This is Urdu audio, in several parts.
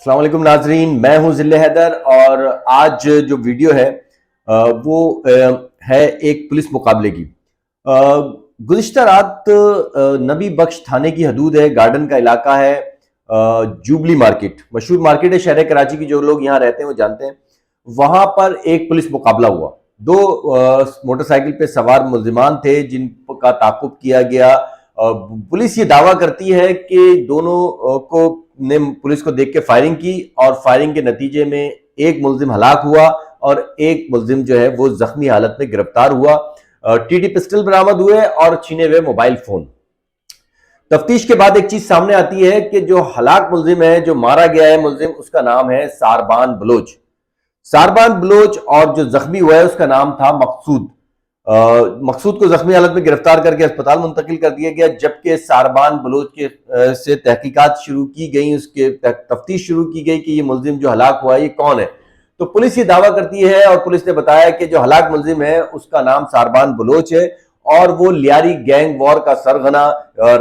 السلام علیکم ناظرین، میں ہوں ذل حیدر اور آج جو ویڈیو ہے وہ ہے ایک پولیس مقابلے کی۔ گزشتہ رات نبی بخش تھانے کی حدود ہے، گارڈن کا علاقہ ہے، جوبلی مارکیٹ مشہور مارکیٹ ہے شہر کراچی کی، جو لوگ یہاں رہتے ہیں وہ جانتے ہیں۔ وہاں پر ایک پولیس مقابلہ ہوا، دو موٹر سائیکل پہ سوار ملزمان تھے جن کا تعاقب کیا گیا۔ پولیس یہ دعویٰ کرتی ہے کہ دونوں نے پولیس کو دیکھ کے فائرنگ کی اور فائرنگ کے نتیجے میں ایک ملزم ہلاک ہوا اور ایک ملزم جو ہے وہ زخمی حالت میں گرفتار ہوا۔ ٹی ٹی پسٹل برآمد ہوئے اور چھینے ہوئے موبائل فون۔ تفتیش کے بعد ایک چیز سامنے آتی ہے کہ جو ہلاک ملزم ہے، جو مارا گیا ہے ملزم، اس کا نام ہے ساربان بلوچ۔ ساربان بلوچ، اور جو زخمی ہوا ہے اس کا نام تھا مقصود۔ مقصود کو زخمی حالت میں گرفتار کر کے اسپتال منتقل کر دیا گیا، جبکہ ساربان بلوچ کے سے تحقیقات شروع کی گئی، اس کے تفتیش شروع کی گئی کہ یہ ملزم جو ہلاک ہوا ہے یہ کون ہے۔ تو پولیس یہ دعویٰ کرتی ہے اور پولیس نے بتایا کہ جو ہلاک ملزم ہے اس کا نام ساربان بلوچ ہے اور وہ لیاری گینگ وار کا سرغنہ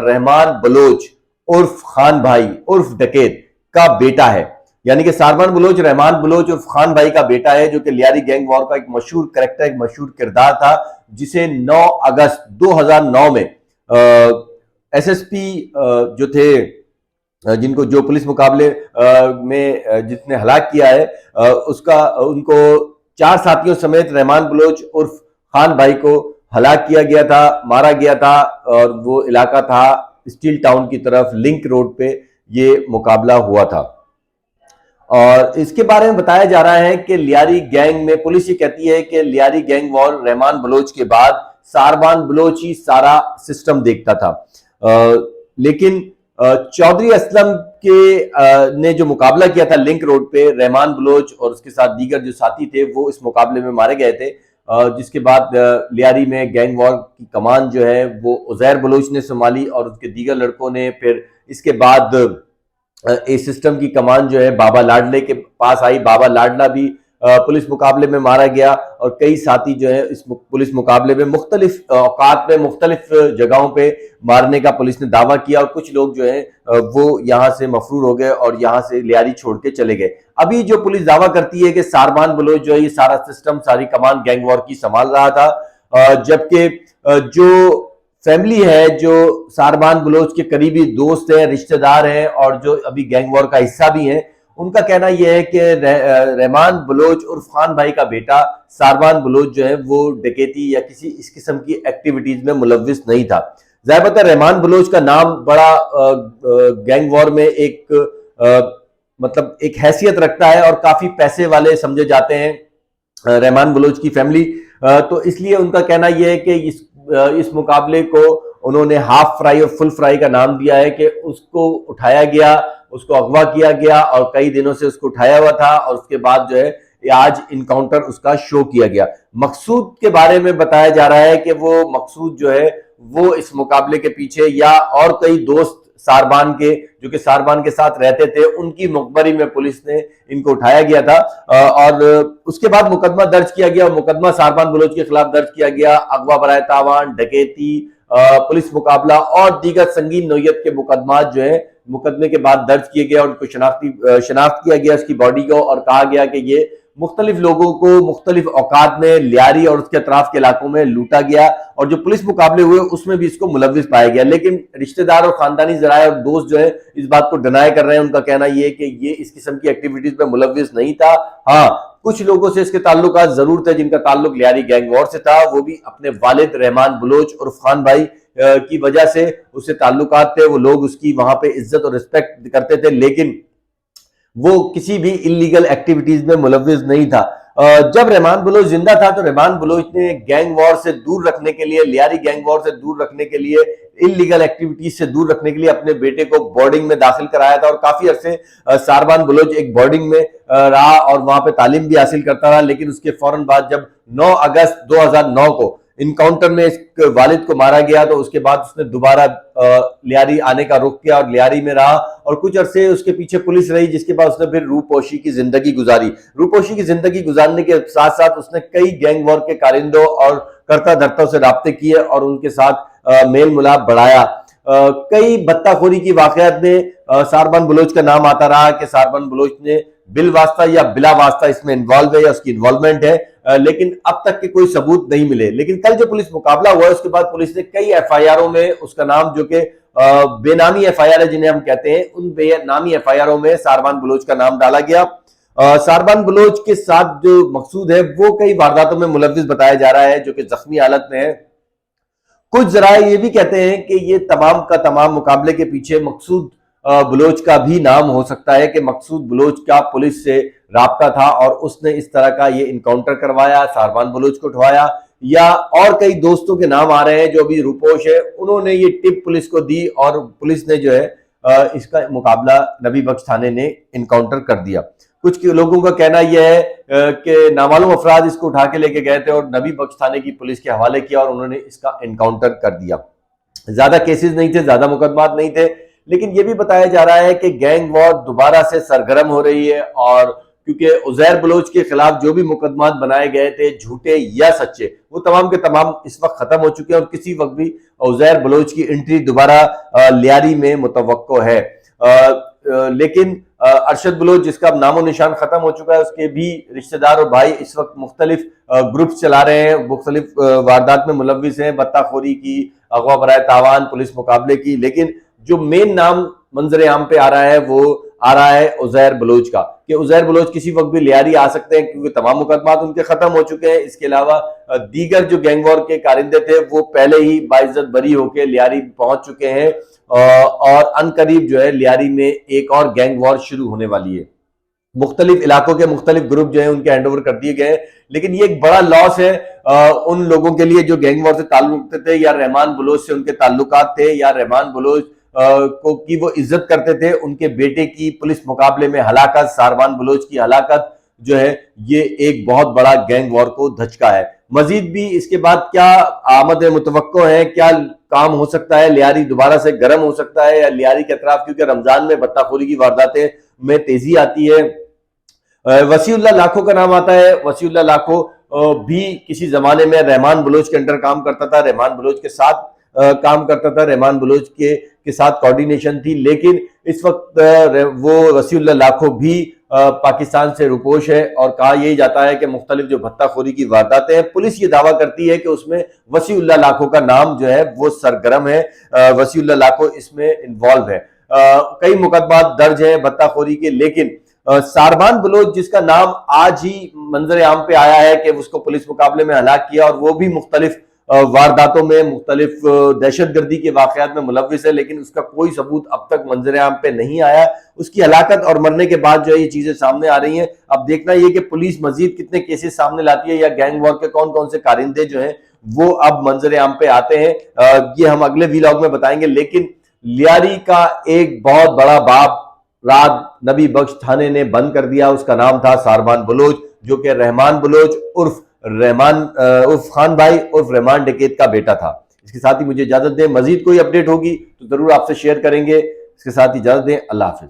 رحمان بلوچ عرف خان بھائی عرف ڈکیت کا بیٹا ہے۔ یعنی کہ ساربان بلوچ رحمان بلوچ عرف خان بھائی کا بیٹا ہے، جو کہ لیاری گینگ وار کا ایک مشہور کریکٹر، ایک مشہور کردار تھا، جسے 9 اگست 2009 میں ایس ایس پی جو تھے، جن کو جو پولیس مقابلے میں جس نے ہلاک کیا ہے، ان کو 4 ساتھیوں سمیت رحمان بلوچ عرف خان بھائی کو ہلاک کیا گیا تھا، مارا گیا تھا، اور وہ علاقہ تھا اسٹیل ٹاؤن کی طرف لنک روڈ پہ یہ مقابلہ ہوا تھا۔ اور اس کے بارے میں بتایا جا رہا ہے کہ لیاری گینگ میں پولیس یہ کہتی ہے کہ لیاری گینگ وار رحمان بلوچ کے بعد ساربان بلوچ ہی سارا سسٹم دیکھتا تھا، لیکن چودھری اسلم نے جو مقابلہ کیا تھا لنک روڈ پہ، رحمان بلوچ اور اس کے ساتھ دیگر جو ساتھی تھے وہ اس مقابلے میں مارے گئے تھے، جس کے بعد لیاری میں گینگ وار کی کمان جو ہے وہ عزیر بلوچ نے سنبھالی اور اس کے دیگر لڑکوں نے۔ پھر اس کے بعد اس سسٹم کی کمان جو ہے بابا لاڈلے کے پاس آئی، بابا لاڈلہ بھی پولیس مقابلے میں مارا گیا، اور کئی ساتھی جو ہے اس پولیس مقابلے میں مختلف اوقات میں مختلف جگہوں پہ مارنے کا پولیس نے دعویٰ کیا، اور کچھ لوگ جو ہیں وہ یہاں سے مفرور ہو گئے اور یہاں سے لیاری چھوڑ کے چلے گئے۔ ابھی جو پولیس دعویٰ کرتی ہے کہ ساربان بلوچ جو ہے یہ سارا سسٹم، ساری کمان گینگ وار کی سنبھال رہا تھا، جبکہ جو فیملی ہے، جو ساربان بلوچ کے قریبی دوست ہیں، رشتہ دار ہیں، اور جو ابھی گینگ وار کا حصہ بھی ہیں، ان کا کہنا یہ ہے کہ رحمان بلوچ عرف خان بھائی کا بیٹا ساربان بلوچ جو ہے وہ ڈکیتی یا کسی اس قسم کی ایکٹیویٹیز میں ملوث نہیں تھا۔ ظاہر بات ہے رحمان بلوچ کا نام بڑا گینگ وار میں ایک مطلب ایک حیثیت رکھتا ہے اور کافی پیسے والے سمجھے جاتے ہیں رحمان بلوچ کی فیملی، تو اس لیے ان کا کہنا یہ ہے کہ اس مقابلے کو انہوں نے ہاف فرائی اور فل فرائی کا نام دیا ہے، کہ اس کو اٹھایا گیا، اس کو اغوا کیا گیا اور کئی دنوں سے اس کو اٹھایا ہوا تھا، اور اس کے بعد جو ہے آج انکاؤنٹر اس کا شو کیا گیا۔ مقصود کے بارے میں بتایا جا رہا ہے کہ وہ مقصود جو ہے وہ اس مقابلے کے پیچھے، یا اور کئی دوست ساربان کے جو کہ ساربان کے ساتھ رہتے تھے، ان کی مخبری میں پولیس نے ان کو اٹھایا گیا تھا، اور اس کے بعد مقدمہ درج کیا گیا، مقدمہ ساربان بلوچ کے خلاف درج کیا گیا، اغوا برائے تاوان، ڈکیتی، پولیس مقابلہ اور دیگر سنگین نوعیت کے مقدمات جو ہیں مقدمے کے بعد درج کیے گئے، اور ان کو شناخت کیا گیا اس کی باڈی کو، اور کہا گیا کہ یہ مختلف لوگوں کو مختلف اوقات میں لیاری اور اس کے اطراف کے علاقوں میں لوٹا گیا، اور جو پولیس مقابلے ہوئے اس میں بھی اس کو ملوث پایا گیا۔ لیکن رشتہ دار اور خاندانی ذرائع اور دوست جو ہے اس بات کو ڈینائی کر رہے ہیں، ان کا کہنا یہ ہے کہ یہ اس قسم کی ایکٹیویٹیز میں ملوث نہیں تھا۔ ہاں، کچھ لوگوں سے اس کے تعلقات ضرور تھے جن کا تعلق لیاری گینگ وار سے تھا، وہ بھی اپنے والد رحمان بلوچ عرف خان بھائی کی وجہ سے اس سے تعلقات تھے، وہ لوگ اس کی وہاں پہ عزت اور رسپیکٹ کرتے تھے، لیکن وہ کسی بھی انلیگل ایکٹیویٹیز میں ملوث نہیں تھا۔ جب رحمان بلوچ زندہ تھا تو رحمان بلوچ نے گینگ وار سے دور رکھنے کے لیے، لیاری گینگ وار سے دور رکھنے کے لیے، انلیگل ایکٹیویٹیز سے دور رکھنے کے لیے اپنے بیٹے کو بورڈنگ میں داخل کرایا تھا، اور کافی عرصے ساربان بلوچ ایک بورڈنگ میں رہا اور وہاں پہ تعلیم بھی حاصل کرتا رہا، لیکن اس کے فوراً بعد جب 9 اگست 2009 کو انکاؤنٹر میں اس والد کو مارا گیا تو اس کے بعد اس نے دوبارہ لیاری آنے کا رخ کیا اور لیاری میں رہا، اور کچھ عرصے اس کے پیچھے پولیس رہی، جس کے بعد اس نے پھر روپوشی کی زندگی گزاری۔ روپوشی کی زندگی گزارنے کے ساتھ ساتھ اس نے کئی گینگ وار کے کارندوں اور کرتا دھرتوں سے رابطے کیے اور ان کے ساتھ میل ملاپ بڑھایا۔ کئی بطخوری کی واقعات میں ساربان بلوچ کا نام آتا رہا کہ ساربان بلوچ نے بالواسطہ یا بلا واسطہ اس میں انوالو ہے یا اس کی انوالومنٹ ہے، لیکن اب تک کے کوئی ثبوت نہیں ملے۔ لیکن کل جو پولیس مقابلہ ہوا ہے اس کے بعد پولیس نے کئی ایف آئی آروں میں اس کا نام، جو کہ بے نامی ایف آئی آر ہے جنہیں ہم کہتے ہیں، ان بے نامی ایف آئی آروں میں ساربان بلوچ کا نام ڈالا گیا۔ ساربان بلوچ کے ساتھ جو مقصود ہے وہ کئی وارداتوں میں ملوث بتایا جا رہا ہے، جو کہ زخمی حالت میں ہے۔ کچھ ذرائع یہ بھی کہتے ہیں کہ یہ تمام کا تمام مقابلے کے پیچھے مقصود بلوچ کا بھی نام ہو سکتا ہے، کہ مقصود بلوچ کا پولیس سے رابطہ تھا اور اس نے اس طرح کا یہ انکاؤنٹر کروایا، ساربان بلوچ کو اٹھوایا، یا اور کئی دوستوں کے نام آ رہے ہیں جو ابھی روپوش ہے، انہوں نے یہ ٹپ پولیس کو دی اور پولیس نے جو ہے اس کا مقابلہ نبی بخش تھانے نے انکاؤنٹر کر دیا۔ کچھ لوگوں کا کہنا یہ ہے کہ نامعلوم افراد اس کو اٹھا کے لے کے گئے تھے اور نبی بخش تھانے کی پولیس کے حوالے کیا اور انہوں نے اس کا انکاؤنٹر کر دیا۔ زیادہ کیسز نہیں تھے، زیادہ مقدمات نہیں تھے، لیکن یہ بھی بتایا جا رہا ہے کہ گینگ وار دوبارہ سے سرگرم ہو رہی ہے، اور کیونکہ عزیر بلوچ کے خلاف جو بھی مقدمات بنائے گئے تھے، جھوٹے یا سچے، وہ تمام کے تمام اس وقت ختم ہو چکے ہیں، اور کسی وقت بھی عزیر بلوچ کی انٹری دوبارہ لیاری میں متوقع ہے۔ لیکن ارشد بلوچ جس کا نام و نشان ختم ہو چکا ہے، اس کے بھی رشتہ دار اور بھائی اس وقت مختلف گروپس چلا رہے ہیں، مختلف واردات میں ملوث ہیں، بطخوری کی، اغوا برائے تاوان، پولیس مقابلے کی، لیکن جو مین نام منظر عام پہ آ رہا ہے وہ آ رہا ہے عزیر بلوچ کا، کہ عزیر بلوچ کسی وقت بھی لیاری آ سکتے ہیں، کیونکہ تمام مقدمات ان کے ختم ہو چکے ہیں۔ اس کے علاوہ دیگر جو گینگ وار کے کارندے تھے وہ پہلے ہی باعزت بری ہو کے لیاری پہنچ چکے ہیں، اور ان قریب جو ہے لیاری میں ایک اور گینگ وار شروع ہونے والی ہے۔ مختلف علاقوں کے مختلف گروپ جو ہیں ان کے ہینڈ اوور کر دیے گئے ہیں، لیکن یہ ایک بڑا لاس ہے ان لوگوں کے لیے جو گینگ وار سے تعلق تھے، یا رحمان بلوچ سے ان کے تعلقات تھے، یا رحمان بلوچ کو کی وہ عزت کرتے تھے۔ ان کے بیٹے کی پولیس مقابلے میں ہلاکت، ساربان بلوچ کی ہلاکت جو ہے، یہ ایک بہت بڑا گینگ وار کو دھچکا ہے۔ مزید بھی اس کے بعد کیا آمد متوقع ہے، کیا کام ہو سکتا ہے، لیاری دوبارہ سے گرم ہو سکتا ہے، یا لیاری کے اطراف، کیونکہ رمضان میں بطخوری کی وارداتیں میں تیزی آتی ہے۔ وسیع اللہ لاکھوں کا نام آتا ہے۔ وسیع اللہ لاکھوں بھی کسی زمانے میں رحمان بلوچ کے انڈر کام کرتا تھا، رحمان بلوچ کے ساتھ کام کرتا تھا، رحمان بلوچ کے ساتھ کوارڈینیشن تھی، لیکن اس وقت وہ وسیع اللہ لاکھوں بھی پاکستان سے روپوش ہے، اور کہا یہی جاتا ہے کہ مختلف جو بھتہ خوری کی وارداتیں ہیں، پولیس یہ دعویٰ کرتی ہے کہ اس میں وسیع اللہ لاکھوں کا نام جو ہے وہ سرگرم ہے، وسیع اللہ لاکھوں اس میں انوالو ہے۔ کئی مقدمات درج ہیں بھتہ خوری کے، لیکن ساربان بلوچ جس کا نام آج ہی منظر عام پہ آیا ہے کہ اس کو پولیس مقابلے میں ہلاک کیا، اور وہ بھی مختلف وارداتوں میں، مختلف دہشت گردی کے واقعات میں ملوث ہے، لیکن اس کا کوئی ثبوت اب تک منظر عام پہ نہیں آیا۔ اس کی ہلاکت اور مرنے کے بعد جو ہے یہ چیزیں سامنے آ رہی ہیں۔ اب دیکھنا یہ کہ پولیس مزید کتنے کیسز سامنے لاتی ہے، یا گینگ وار کے کون کون سے کارندے جو ہیں وہ اب منظر عام پہ آتے ہیں، یہ ہم اگلے ویلاگ میں بتائیں گے۔ لیکن لیاری کا ایک بہت بڑا باب رات نبی بخش تھانے نے بند کر دیا، اس کا نام تھا ساربان بلوچ، جو کہ رحمان بلوچ عرف خان بھائی عرف رحمان ڈکیت کا بیٹا تھا۔ اس کے ساتھ ہی مجھے اجازت دیں، مزید کوئی اپڈیٹ ہوگی تو ضرور آپ سے شیئر کریں گے۔ اس کے ساتھ اجازت دیں، اللہ حافظ۔